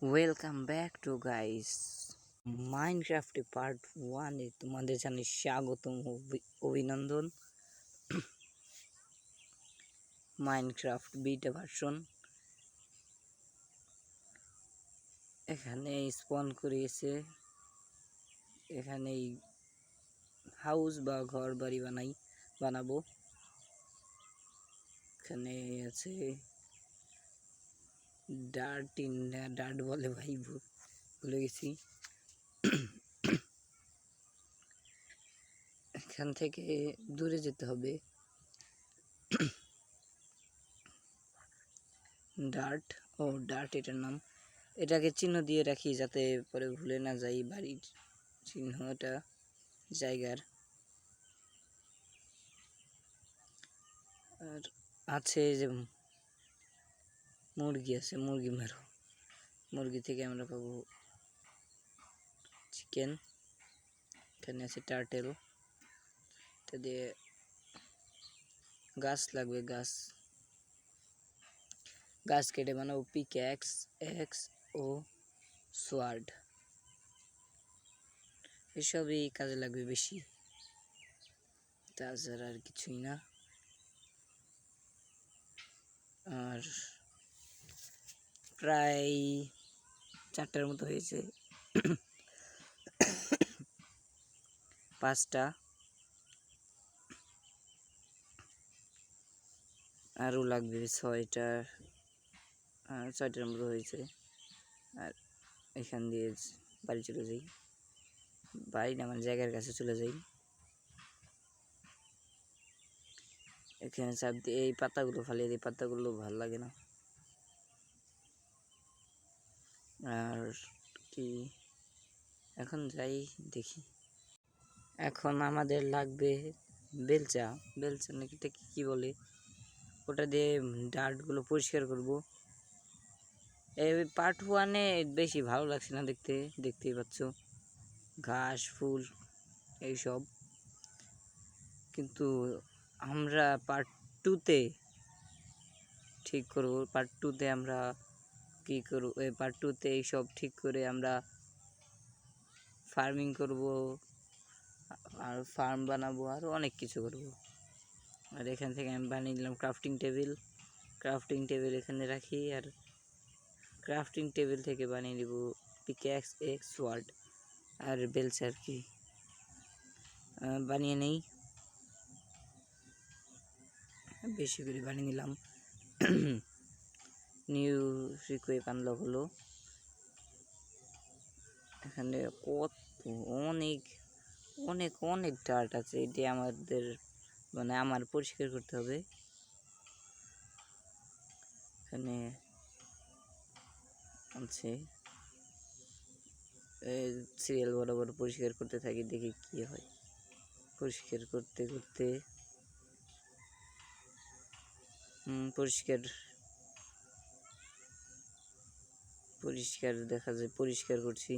Welcome back to guys মাইনক্রাফটে part 1 এ তোমাদের জানাই স্বাগতম অভিনন্দন। মাইনক্রাফট বিটা ভার্সন এখানে স্পন করেছে। এখানে হাউস বা ঘর বাড়ি বানাবো। এখানে আছে ডার্ট বলে ভাই, ভুলে গেছি। এখান থেকে দূরে যেতে হবে। ডার্ট এটার নাম। এটাকে চিহ্ন দিয়ে রাখি যাতে পরে ভুলে না যাই বাড়ির চিহ্নটা জায়গার। আর আছে যে মুরগি আছে, মুরগি মারো। মুরগি থেকে আমরা পাবো চিকেন। এখানে আছে টার্টেল। এটা দিয়ে গাছ লাগবে, গাছ কেটে বানাবো পিক্যাক্স ও সোয়ার্ড। এসবই কাজে লাগবে বেশি, তাছাড়া আর কিছুই না। আর প্রায় 4টার মতো হয়েছে। 5টা আরও লাগবে, 6টার মতো হয়েছে। আর এখান দিয়ে বাড়ি চলে যাই, বাড়ি না মানে জায়গার কাছে চলে যাই। এখানে চাপ দিয়ে এই পাতাগুলো ফালিয়ে দিই, পাতাগুলো ভালো লাগে না। আর কি এখন যাই দেখি। এখন আমাদের লাগবে বেলচা নাকি এটা কি বলে, ওটা দিয়ে ডার্টগুলো পরিষ্কার করব। এই পার্ট 1-এ বেশি ভালো লাগছে না দেখতেই পাচ্ছ, ঘাস ফুল এইসব। কিন্তু আমরা পার্ট 2-তে ঠিক করব। পার্ট 2-তে আমরা কি করব, এই পার্ট 2-তে এইসব ঠিক করে আমরা ফার্মিং করব, আর ফার্ম বানাবো, আরও অনেক কিছু করব। আর এখান থেকে আমি বানিয়ে দিলাম ক্রাফটিং টেবিল এখানে রাখি। আর ক্রাফটিং টেবিল থেকে বানিয়ে নিব পিক্যাক্স সোয়ার্ড আর বেলচা। আর কি বানিয়ে নেই, বেশি করে বানিয়ে নিলাম। নিউ রিকোয়েস্ট আনলক হলো। এখানে কত অনেক অনেক অনেক ডার্ট আছে, এটি আমাদের মানে আমার পরিষ্কার করতে হবে। এখানে আছে সিরিয়াল বরাবর পরিষ্কার করতে থাকি, দেখি কি হয়। পরিষ্কার করতে করতে পরিষ্কার দেখা যায়, পরিষ্কার করছি।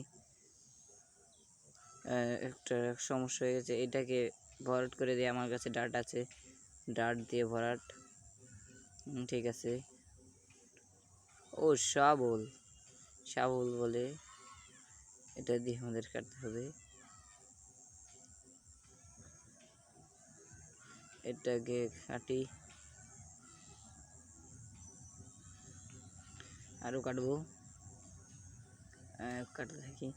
একটা সমস্যা হয়ে গেছে, এটাকে ভরাট করে দিয়ে আমার কাছে ডার্ট আছে, ডার্ট দিয়ে ভরাট। ঠিক আছে। ও শাবল বলে, এটা দিয়ে আমাদের কাটতে হবে। এটাকে কাটি, আরও কাটবো, কাটতে থাকি।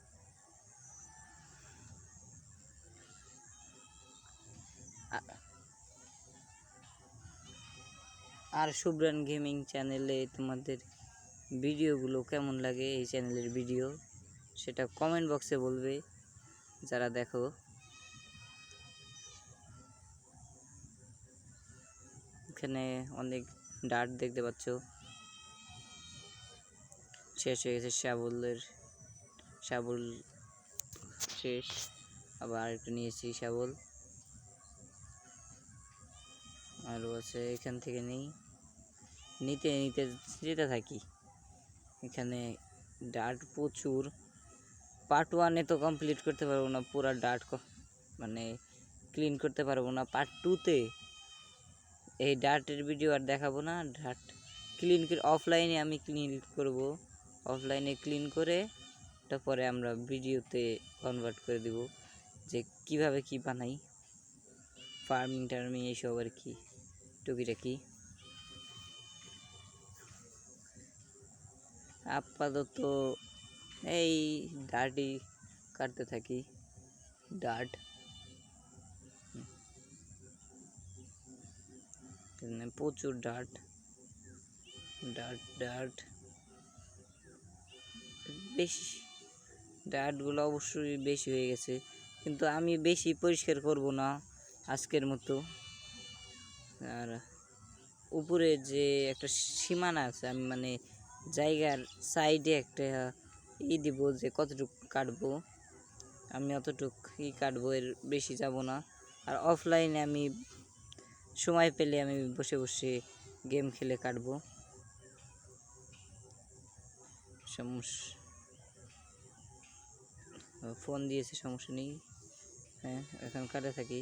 আর সুব্রান গেমিং চ্যানেলে তোমাদের ভিডিওগুলো কেমন লাগে, এই চ্যানেলের ভিডিও, সেটা কমেন্ট বক্সে বলবে যারা দেখো। এখানে অনেক ডার্ট দেখতে পাচ্ছ। শেষ হয়ে গেছে শাবল শেষ, আবার একটু নিয়েছি শাবল, আরও আছে। এখান থেকে নিতে যেতে থাকি। এখানে ডার্ট প্রচুর। পার্ট 1-এ তো কমপ্লিট করতে পারবো না, পুরো ডার্ট মানে ক্লিন করতে পারবো না। পার্ট 2-তে এই ডার্টের ভিডিও আর দেখাবো না, ডার্ট ক্লিন অফলাইনে আমি ক্লিন করব, অফলাইনে ক্লিন করে তারপরে আমরা ভিডিওতে কনভার্ট করে দেব যে কিভাবে কি বানাই, ফার্মিং টার্মিং এইসব আর কি টুকিটাকি। আপাতত এই ডার্টই কাটতে থাকি, ডার্ট প্রচুর ডার্ট ডার্ট ডার্ট বেশি, ডার্টগুলো অবশ্যই বেশি হয়ে গেছে, কিন্তু আমি বেশি পরিষ্কার করব না আজকের মতো। আর উপরে যে একটা সীমানা আছে, আমি মানে জায়গার সাইডে একটা দিব যে কতটুকু কাটবো, আমি অতটুকুই কাটবো, এর বেশি যাব না। আর অফলাইনে আমি সময় পেলে আমি বসে বসে গেম খেলে কাটবো, ফোন দিয়েছে সমস্যা নেই। হ্যাঁ, এখন কাটে থাকি,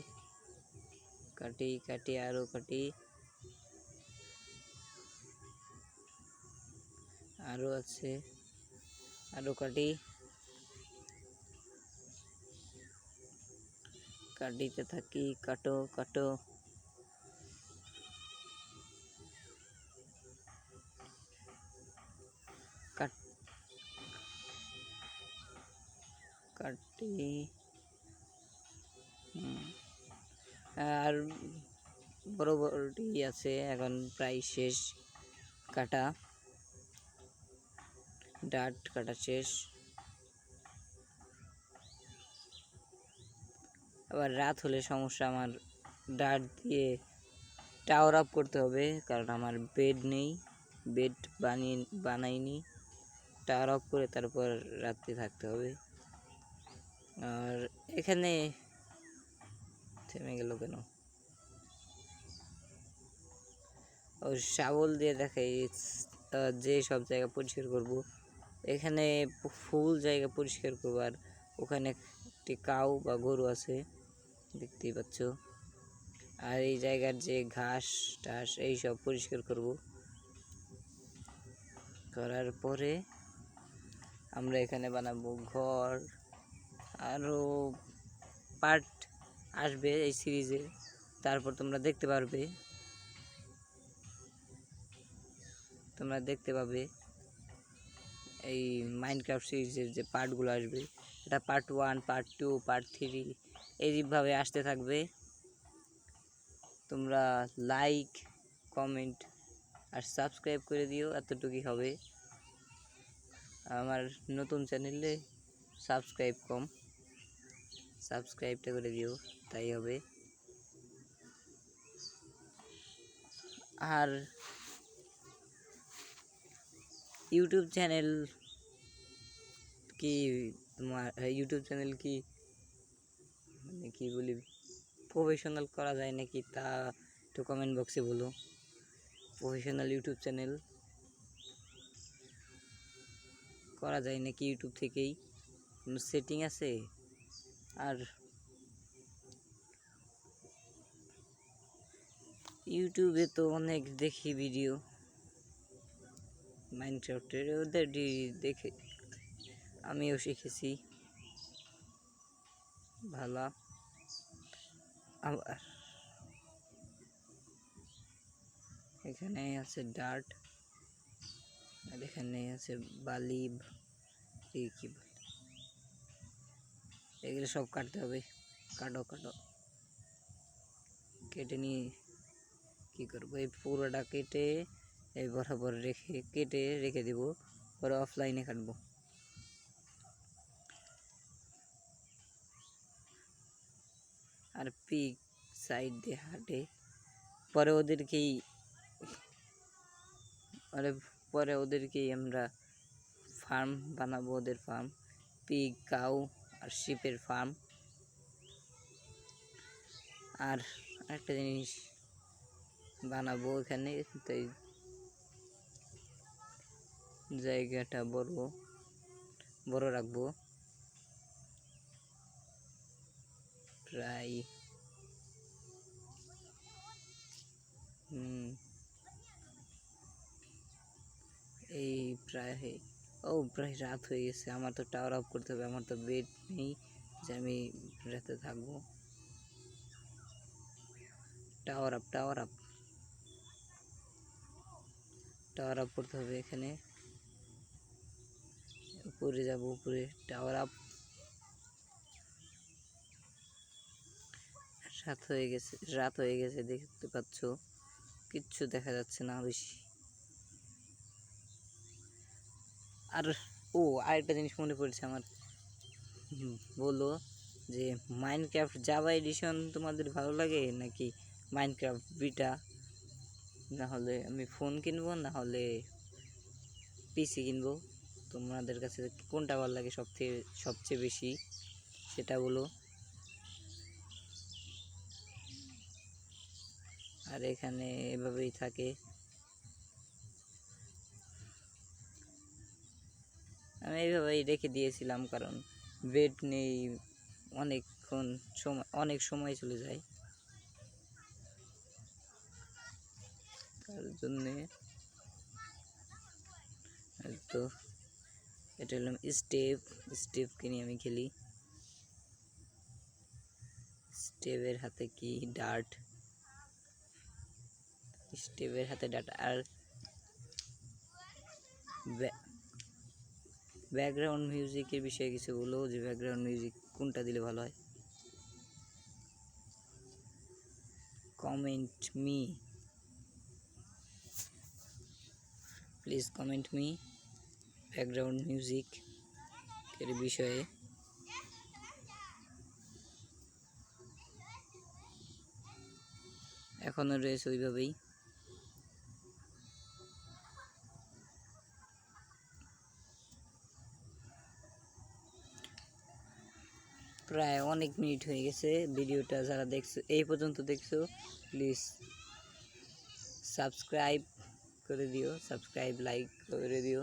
কাটি কাটি আরও কাটি, আরও আছে, আরও কাটি, কাটিতে থাকি, কাটো কাটো, কাটি। আর বড় বড়টি আছে, এখন প্রায় শেষ কাটা, ডাট কাটা শেষ। আবার রাত হলে সমস্যা, আমার ডাট দিয়ে টাওয়ার আপ করতে হবে, কারণ আমার বেড নেই, বেড বানাইনি, টাওয়ার আপ করে তারপর রাত্রে থাকতে হবে। আর এখানে থেমে গেল কেন? ও শাবল দিয়ে দেখাই যে সব জায়গা পরিষ্কার করব, এখানে ফুল জায়গা পরিষ্কার করবো, আর ওখানে একটি কাউ বা গরু আছে দেখতেই পাচ্ছ। আর এই জায়গার যে ঘাস টাস এইসব পরিষ্কার করব, করার পরে আমরা এখানে বানাবো ঘর। আরও পার্ট আসবে এই সিরিজে, তারপর তোমরা দেখতে পাবে এই মাইনক্রাফট সিরিজের যে পার্টগুলো আসবে, এটা পার্ট 1, পার্ট 2, পার্ট 3 এইভাবে আসতে থাকবে। তোমরা লাইক, কমেন্ট আর সাবস্ক্রাইব করে দিও, এতটুকুই হবে। আমার নতুন চ্যানেলে সাবস্ক্রাইব কম, সাবস্ক্রাইবটা করে দিও, তাই হবে। আর ইউটিউব চ্যানেল কি তোমার, ইউটিউব চ্যানেল কি মানে কি বলি, প্রফেশনাল করা যায় নাকি তা একটু কমেন্ট বক্সে বলো। প্রফেশনাল ইউটিউব চ্যানেল করা যায় নাকি ইউটিউব থেকেই, কোনো সেটিং আছে? আর ইউটিউবে তো অনেক দেখি ভিডিও মাইনক্রাফটের, ওদের দেখে আমিও শিখেছি ভালো। আবার এখানে আছে ডার্ট, আর এখানে আছে বালি, এই কি বলে, এগুলো সব কাটতে হবে। কাটো কাটো, কেটে নিয়ে কী করবো, এই পুরোটা কেটে এই বরাবর কেটে রেখে দেব, পরে অফলাইনে কাটবো। আর পিক সাইড দিয়ে হাঁটে, পরে ওদেরকেই আমরা ফার্ম বানাবো, ওদের ফার্ম, পিগ, কাউ আর শিপের ফার্ম। আর একটা জিনিস বানাবো এখানে, তাই জায়গাটা বড় রাখবো, প্রায় এই প্রায় ও প্রায় রাত হয়ে গেছে, আমার তো টাওয়ার অফ করতে হবে, আমার তো বেড নেই যে আমি রাতে থাকবো। Tower up, tower up, tower up করতে হবে। এখানে উপরে যাব, উপরে টাওয়ার আপ। রাত হয়ে গেছে দেখতে পাচ্ছ, কিচ্ছু দেখা যাচ্ছে না বেশি। আর আরেকটা জিনিস মনে পড়েছে আমার, বলো যে মাইনক্রাফট জাভা এডিশন তোমাদের ভালো লাগে নাকি মাইনক্রাফট বিটা? না হলে আমি ফোন কিনবো, না হলে পিসি কিনবো। তোমাদের কাছে কোনটা ভালো লাগে সবচেয়ে বেশি সেটা বলো। আর এখানে এভাবেই থাকে। আমি এইভাবেই রেখে দিয়েছিলাম কারণ বেড নেই, অনেক সময় চলে যায়, তার জন্যে। তো এটা হলাম স্টেপকে নিয়ে আমি খেলি। স্টেপের হাতে কি ডার্ট, স্টেপের হাতে ডার্ট। আর ব্যাকগ্রাউন্ড মিউজিকের বিষয়ে কিছু বলো, যে ব্যাকগ্রাউন্ড মিউজিক কোনটা দিলে ভালো হয়? Comment me, please comment me background music এর বিষয়ে। এখনো রয়েছে ওইভাবেই। প্রায় অনেক মিনিট হয়ে গেছে। ভিডিওটা যারা দেখছো এই পর্যন্ত দেখছো, প্লিজ সাবস্ক্রাইব করে দিও, লাইক করে দিও।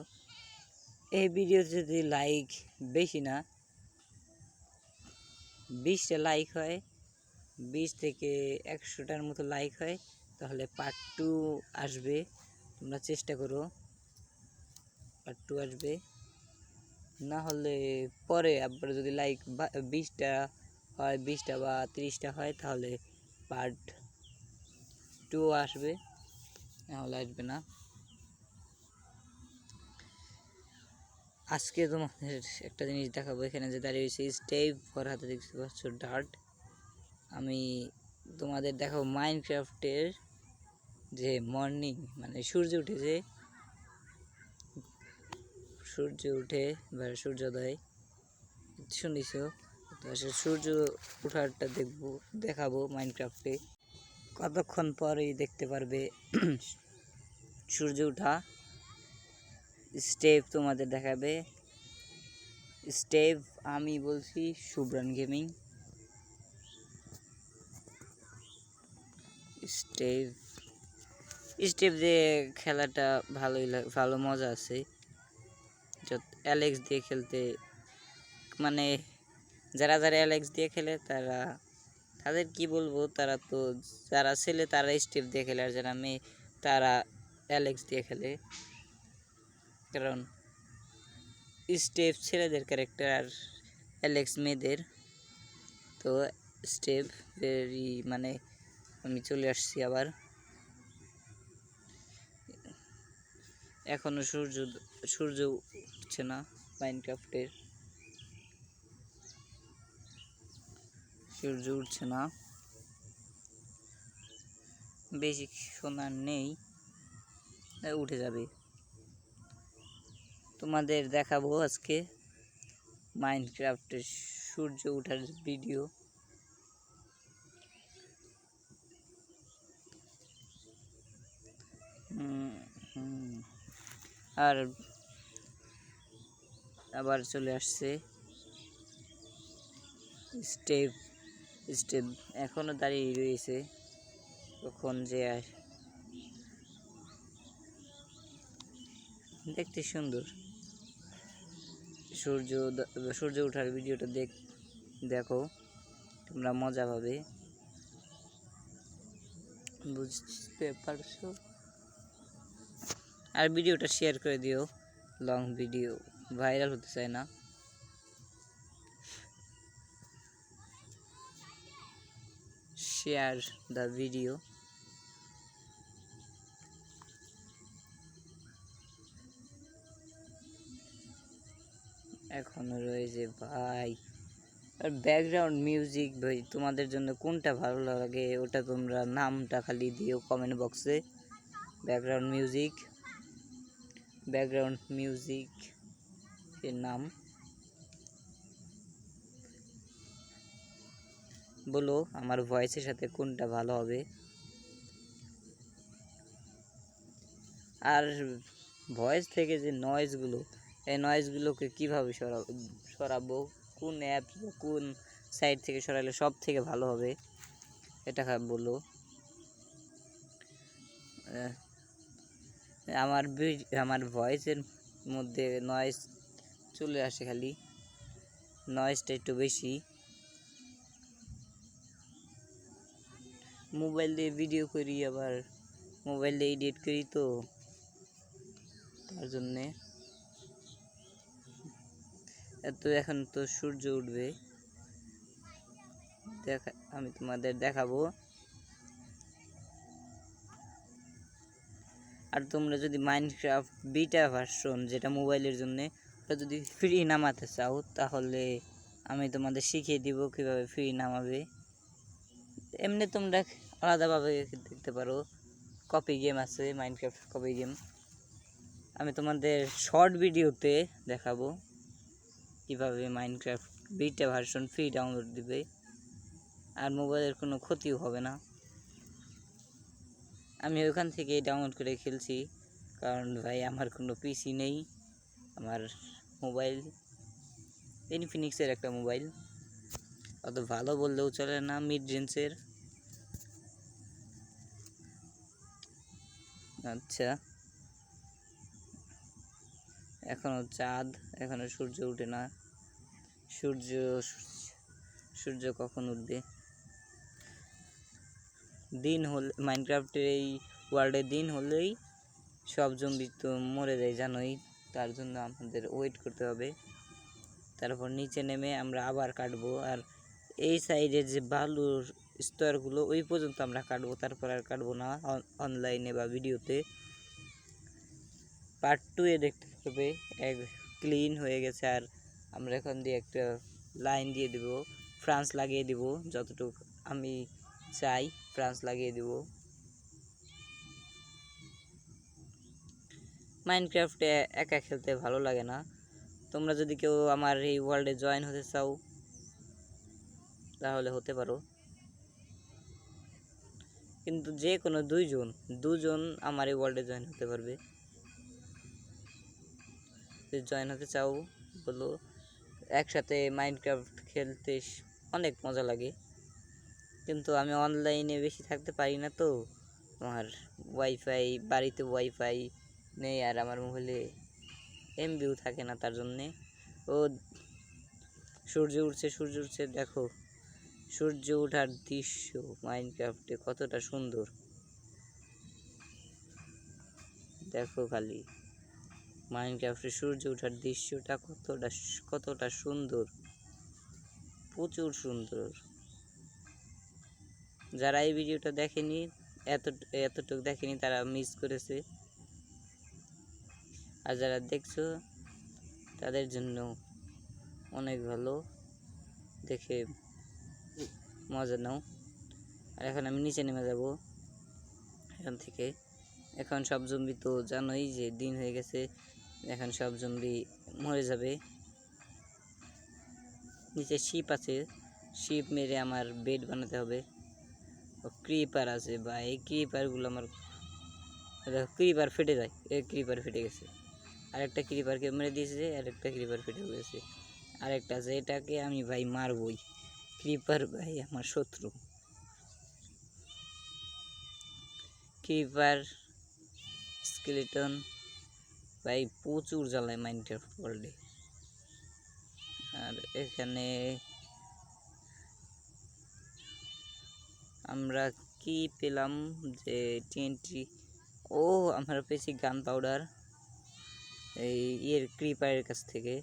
এই ভিডিও যদি লাইক বেশি না 20টা লাইক হয়, 20 থেকে 100টার মতো লাইক হয়, তাহলে পার্ট 2 আসবে। তোমরা চেষ্টা করো, পার্ট 2 আসবে। না হলে পরে আবার যদি লাইক 20টা হয়, 20টা বা 30টা হয়, তাহলে পার্ট 2 আসবে, নাহলে আসবে না। আজকে তোমাদের একটা জিনিস দেখাবো। এখানে যে দাঁড়িয়ে রয়েছে স্টেপ, ওর হাতে দেখতে পাচ্ছ ডার্ট। আমি তোমাদের দেখাবো মাইনক্রাফটের যে মর্নিং, মানে সূর্য উঠে বা সূর্যোদয় শুনিস, তো আসলে সূর্য ওঠারটা দেখাবো মাইনক্রাফটে। কতক্ষণ পরেই দেখতে পারবে সূর্য ওঠা। স্টেপ তোমাদের দেখাবে। স্টেপ আমি বলছি শুভ্রান গেমিং। স্টেপ দিয়ে খেলাটা ভালো মজা আছে। অ্যালেক্স দিয়ে খেলতে, মানে যারা অ্যালেক্স দিয়ে খেলে তাদের কি বলবো, যারা ছেলে তারা স্টেপ দিয়ে খেলে, আর যারা মেয়ে তারা অ্যালেক্স দিয়ে খেলে। কারণ স্টেপ ছেলেদের ক্যারেক্টার আর অ্যালেক্স মেয়েদের। তো মানে আমি চলে আসছি আবার। এখনো সূর্য উঠছে না মাইনক্রাফটের, সূর্য উঠছে না, বেশি সোনার নেই, উঠে যাবে। তোমাদের দেখাবো আজকে মাইনক্রাফটের সূর্য ওঠার ভিডিও। আর আবার চলে আসছে স্টেপ এখনো দাঁড়িয়ে রয়েছে, কখন যে দেখতে সুন্দর। সূর্য ওঠার ভিডিওটা দেখো, তোমরা মজা পাবে, বুঝতে পারছো। আর ভিডিওটা শেয়ার করে দিও, লং ভিডিও। ভাইরাল হতে চায় না। Share the video. এখনো রয়েছে ভাই। আর ব্যাকগ্রাউন্ড মিউজিক ভাই তোমাদের জন্য কোনটা ভালো লাগে ওটা তোমরা নামটা খালি দিও কমেন্ট বক্সে। ব্যাকগ্রাউন্ড মিউজিক এর নাম বলো আমার ভয়েসের সাথে কোনটা ভালো হবে। আর ভয়েস থেকে যে নয়েজগুলো, এই নয়েজগুলোকে কীভাবে সরাবো, কোন অ্যাপ কোন সাইট থেকে সরালে সব থেকে ভালো হবে এটা বলো। আমার ভয়েসের মধ্যে নয়েজ চলে আসে, খালি নয়েজটা একটু বেশি। মোবাইল দিয়ে ভিডিও করি, আবার মোবাইল দিয়ে এডিট করি, তো তার জন্যে এখন তো সূর্য উঠবে, আমি তোমাদের দেখাবো। আর তোমরা যদি মাইনক্রাফট বিটা ভার্সন, যেটা মোবাইলের জন্যে, ওটা যদি ফ্রি নামাতে চাও তাহলে আমি তোমাদের শিখিয়ে দিব কীভাবে ফ্রি নামাবে। এমনি তোমরা আলাদাভাবে দেখতে পারো, কপি গেম আছে, মাইনক্রাফট কপি গেম। আমি তোমাদের শর্ট ভিডিওতে দেখাবো কীভাবে Minecraft beta version free download দিবে, আর মোবাইলের কোনো ক্ষতিও হবে না। আমি ওখান থেকে ডাউনলোড করে খেলছি, কারণ ভাই আমার কোনো পিসি নেই, আমার মোবাইল ইনফিনিক্সের একটা মোবাইল, অত ভালো বললেও চলে না, মিড রেঞ্জের। আচ্ছা, এখনো চাঁদ, এখনো সূর্য উঠে না। সূর্য কখন উঠবে? দিন হলে, মাইনক্রাফটের এই ওয়ার্ল্ডে দিন হলেই সব জম্বি তো মরে যায় জানোই, তার জন্য আমাদের ওয়েট করতে হবে। তারপর নিচে নেমে আমরা আবার কাটবো, আর এই সাইডের যে বালুর স্তরগুলো ওই পর্যন্ত আমরা কাটবো, তারপর আর কাটবো না অনলাইনে বা ভিডিওতে। পার্ট 2 এ দেখতে হবে এক ক্লিন হয়ে গেছে। আর আমরা এখন দিয়ে একটা লাইন দিয়ে দেব, ফ্রান্স লাগিয়ে দিব, যতটুকু আমি চাই ফ্রান্স লাগিয়ে দিব। মাইনক্রাফটে একা খেলতে ভালো লাগে না। তোমরা যদি কেউ আমার এই ওয়ার্ল্ডে জয়েন হতে চাও তাহলে হতে পারো, কিন্তু যে কোনো দুজন আমার এই ওয়ার্ল্ডে জয়েন হতে পারবে। জয়েন হতে চাও বলো। একসাথে মাইনক্রাফট খেলতে অনেক মজা লাগে, কিন্তু আমি অনলাইনে বেশি থাকতে পারি না, তো আমার বাড়িতে ওয়াইফাই নেই, আর আমার মোবাইলে এমবিও থাকে না, তার জন্যে। ও সূর্য উঠছে দেখো, সূর্য ওঠার দৃশ্য মাইনক্রাফটে কতটা সুন্দর দেখো খালি। মাইনক্রাফটে সূর্য ওঠার দৃশ্যটা কতটা সুন্দর, প্রচুর সুন্দর। যারা এই ভিডিওটা দেখেনি, এতটুকু দেখেনি, তারা মিস করেছে। আর যারা দেখছো তাদের জন্য অনেক ভালো, দেখে মজা নাও। আর এখন আমি নিচে নেমে যাব এখান থেকে। এখন সব জম্বি তো জানোই যে দিন হয়ে গেছে, এখন সব জম্বি মরে যাবে। নিচে শিপ আছে, শিপ মেরে আমার বেড বানাতে হবে। ক্রিপার আছে ভাই, এই ক্রিপারগুলো আমার, ক্রিপার ফেটে যায়, এই ক্রিপার ফেটে গেছে। আরেকটা ক্রিপারকে মেরে দিয়েছে, আরেকটা ক্রিপার ফেটে গেছে। আরেকটা আছে, এটাকে আমি ভাই মারবই। ক্রিপার ভাই আমার শত্রু। ক্রিপার স্কেলেটন ভাই প্রচুর জ্বালায় মাইনক্রাফট ওয়ার্ল্ডে। আর এখানে আমরা কি পেলাম যে TNT, ও আমরা পেয়েছি গান পাউডার। এই ইয়ের ক্রিপারের কাছ থেকে।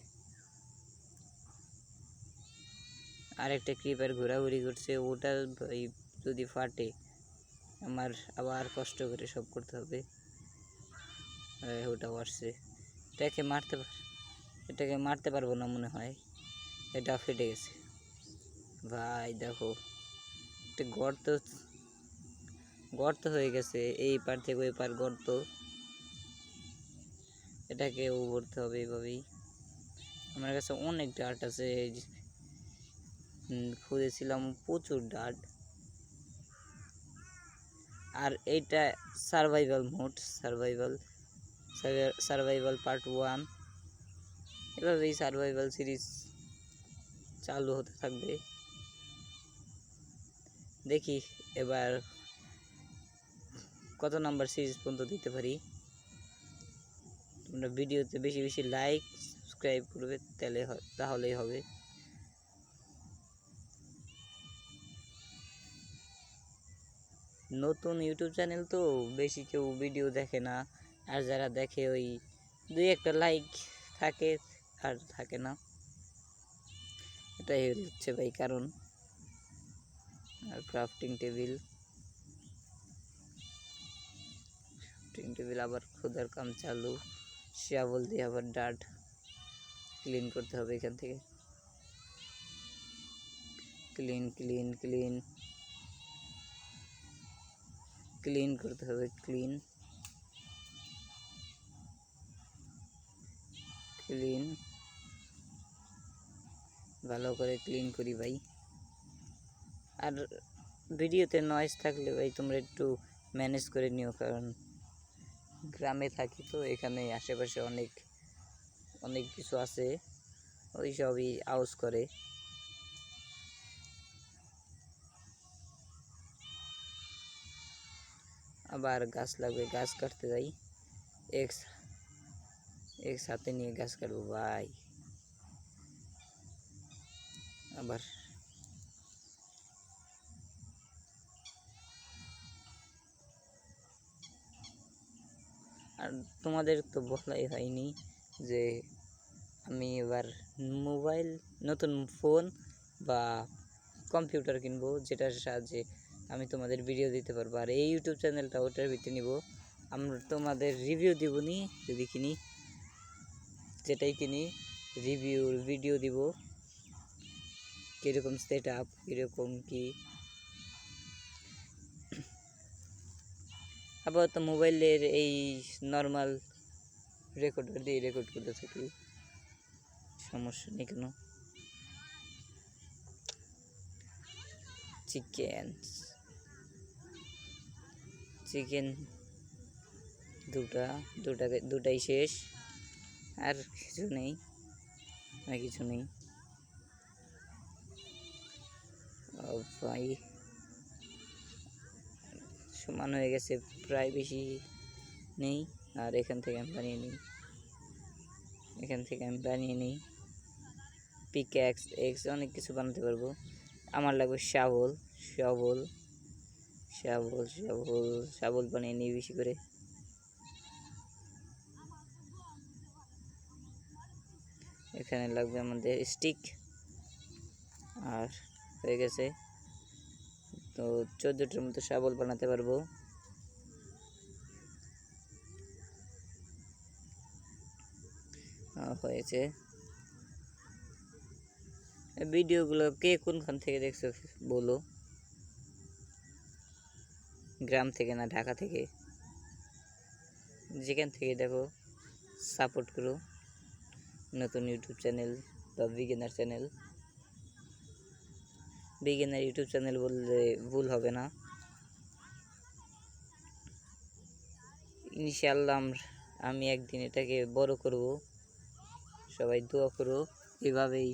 আরেকটা ক্রিপার ঘোরাঘুরি করছে, ওটা যদি ফাটে আমার আবার কষ্ট করে সব করতে হবে। ওটা আসছে, এটাকে মারতে পারবো না মনে হয়, এটা ফেটে গেছে। ভাই দেখো, একটা গর্ত হয়ে গেছে, এই পার থেকে ওই পার গর্ত, এটাকে ভরতে হবে এইভাবেই। আমার কাছে অনেক ডাট আছে, খুঁজেছিলাম প্রচুর ডাট। আর এইটা সার্ভাইভাল মোড, সার্ভাইভাল পার্ট 1। এভাবেই সার্ভাইভাল সিরিজ চালু হতে থাকবে। দেখি এবার কত নাম্বার সিরিজ পর্যন্ত দিতে পারি। তোমরা ভিডিওতে বেশি বেশি লাইক সাবস্ক্রাইব করবে, তাহলেই হবে। নতুন ইউটিউব চ্যানেল তো বেশি কেউ ভিডিও দেখে না, আর যারা দেখে ওই 2-1টা লাইক থাকে আর থাকে না, এটাই হচ্ছে ভাই কারণ। আর ক্রাফটিং টেবিল আবার খোদার কাম চালু, শাবল দিয়ে আবার ডাট ক্লিন করতে হবে এখান থেকে। ক্লিন ক্লিন ক্লিন ক্লিন করতে হবে, ক্লিন ক্লিন ভালো করে ক্লিন করি ভাই। আর ভিডিওতে নয়েজ থাকলে ভাই তোমরা একটু ম্যানেজ করে নিও, কারণ গ্রামে থাকি তো, এখানে আশেপাশে অনেক অনেক কিছু আছে, ওই সবই আওয়াজ করে। আবার গাছ লাগবে, গাছ কাটতে যাই, এক সাথে নিয়ে গাছ কাটবো ভাই। আবার আর তোমাদের তো বলাই হয়নি যে আমি এবার নতুন ফোন বা কম্পিউটার কিনবো, যেটার সাহায্যে আমি তোমাদের ভিডিও দিতে পারবো। আর এই ইউটিউব চ্যানেলটা ওটার ভিতরে নিব, আমরা তোমাদের রিভিউ দিব নি, যদি কিনি, যেটাই কিনি রিভিউর ভিডিও দিব, কীরকম সেট আপ, কীরকম কী। আপাতত মোবাইলের এই নর্মাল রেকর্ডার দিয়ে রেকর্ড করতে থাকি, সমস্যা নেই কেন। চিকেন দুটাই শেষ, আর কিছু নেই, ভাই সমান হয়ে গেছে প্রায়, বেশি নেই। আর এখান থেকে আমি বানিয়ে নিই পিক্যাক্স অনেক কিছু বানাতে পারবো। আমার লাগবে শাবল বানিয়ে নিই বেশি করে। এখানে লাগবে আমাদের স্টিক, আর হয়ে গেছে। তো 14টার মতো শাবল বানাতে পারবো। হয়েছে। ভিডিওগুলো কে কোনখান থেকে দেখছো বলো, গ্রাম থেকে না ঢাকা থেকে? যেখান থেকে দেখো সাপোর্ট করো নতুন ইউটিউব চ্যানেল বা বিগিনার ইউটিউব চ্যানেল বললে ভুল হবে না। ইনশাআল্লাহ আমি একদিন এটাকে বড় করব, সবাই দোয়া করো। এভাবেই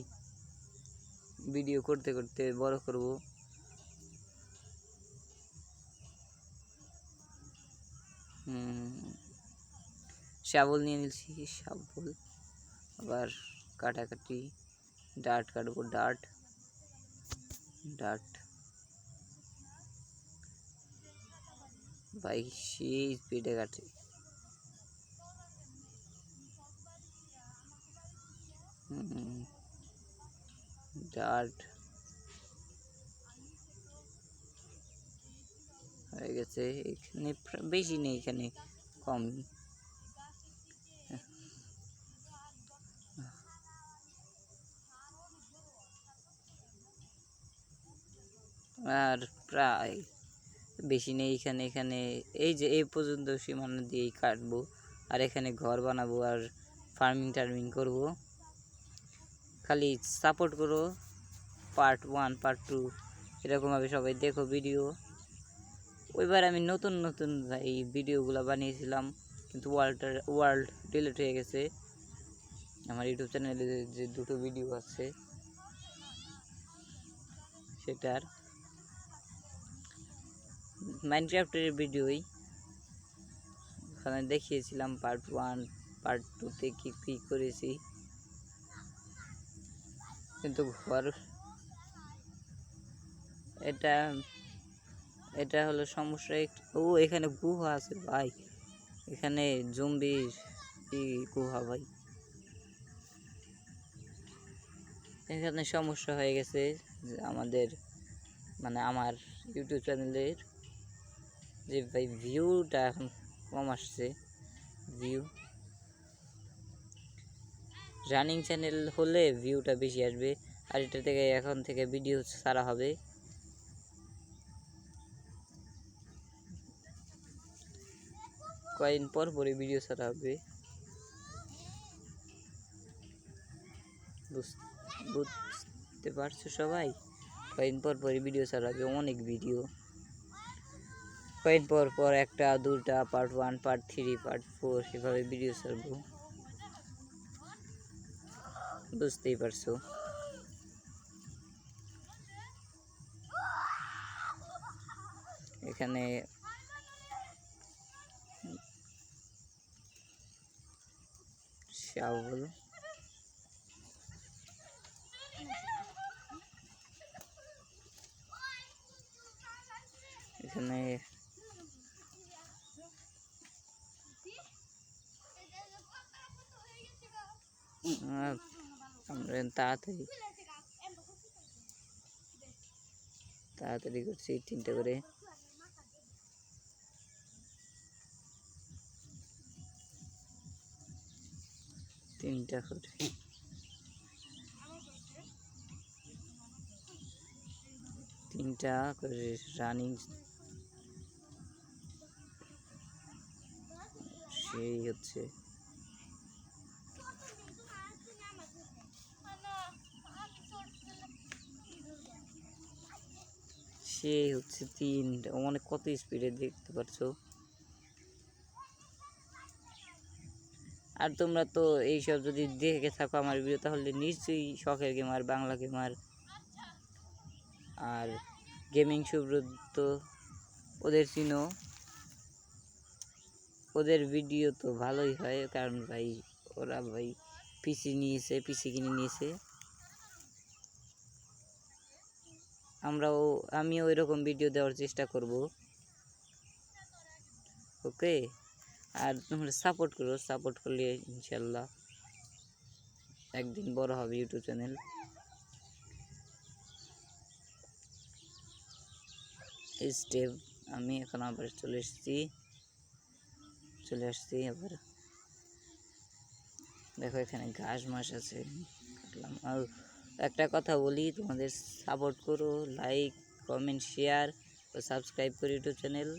ভিডিও করতে করতে বড় করব। শাবল নিয়ে নিয়েছি, শাবল আবার কাটাকাটি, ডাট কাটবো, ডাট ভাই সেই স্পিডে কাটে। ডার্ট হয়ে গেছে। এখানে বেশি নেই, এখানে কম। আর প্রায় বেশি নেই এখানে। এখানে এই যে এই পর্যন্ত সীমানা দিয়েই কাটবো, আর এখানে ঘর বানাবো আর ফার্মিং টার্মিং করবো। খালি সাপোর্ট করো, পার্ট 1 পার্ট 2 এরকমভাবে সবাই দেখো ভিডিও। ওইবার আমি নতুন নতুন এই ভিডিওগুলো বানিয়েছিলাম, কিন্তু ওয়ার্ল্ড ডিলিট হয়ে গেছে। আমার ইউটিউব চ্যানেলে যে দুটো ভিডিও আছে সেটার মাইনক্রাফটের ভিডিওই ওখানে দেখিয়েছিলাম পার্ট 1 পার্ট 2তে কী কী করেছি। কিন্তু ঘর এটা এটা হলো সমস্যা। ও এখানে গুহা আছে ভাই, এখানে জম্বির গুহা ভাই। এখানে সমস্যা হয়ে গেছে যে আমাদের মানে আমার ইউটিউব চ্যানেলের যে ভাই ভিউটা এখন কম আসছে। ভিউ রানিং চ্যানেল হলে ভিউটা বেশি আসবে, আর এটা থেকে এখন থেকে ভিডিও ছাড়া হবে। কয়েকদিন পর পরে ভিডিও ছাড়া হবে, বুঝতে পারছো সবাই? কয়েকদিন পর পরে ভিডিও ছাড়া হবে, অনেক ভিডিও। কয়েকদিন পর পর একটা দুটা পার্ট 1 পার্ট 3 পার্ট 4 এভাবে ভিডিও ছাড়বো, বুঝতেই পারছো। এখানে শাওল এখানে আমরা তাড়াতাড়ি করছি 3টা করে। তিনটা করে রানিং সেই হচ্ছে। সেই হচ্ছে 3টা, মানে কত স্পিডে দেখতে পারছো। আর তোমরা তো এইসব যদি দেখে থাকো আমার ভিডিও, তাহলে নিশ্চয়ই শখের গেমার, বাংলা গেমার আর গেমিং সুব্রত ওদের চিনো। ওদের ভিডিও তো ভালোই হয়, কারণ ভাই ওরা ভাই পিসি কিনে নিয়েছে। আমিও ওইরকম ভিডিও দেওয়ার চেষ্টা করব, ওকে? আর তোমরা সাপোর্ট করো, সাপোর্ট করলে ইনশাল্লাহ একদিন বড় হবে ইউটিউব চ্যানেল। স্টেপ আমি এখন আবার চলে আসছি আবার। দেখো এখানে ঘাস মাস আছে, কাটলাম। আর একটা কথা বলি, তোমাদের সাপোর্ট করো, লাইক কমেন্ট শেয়ার ও সাবস্ক্রাইব করো ইউটিউব চ্যানেল।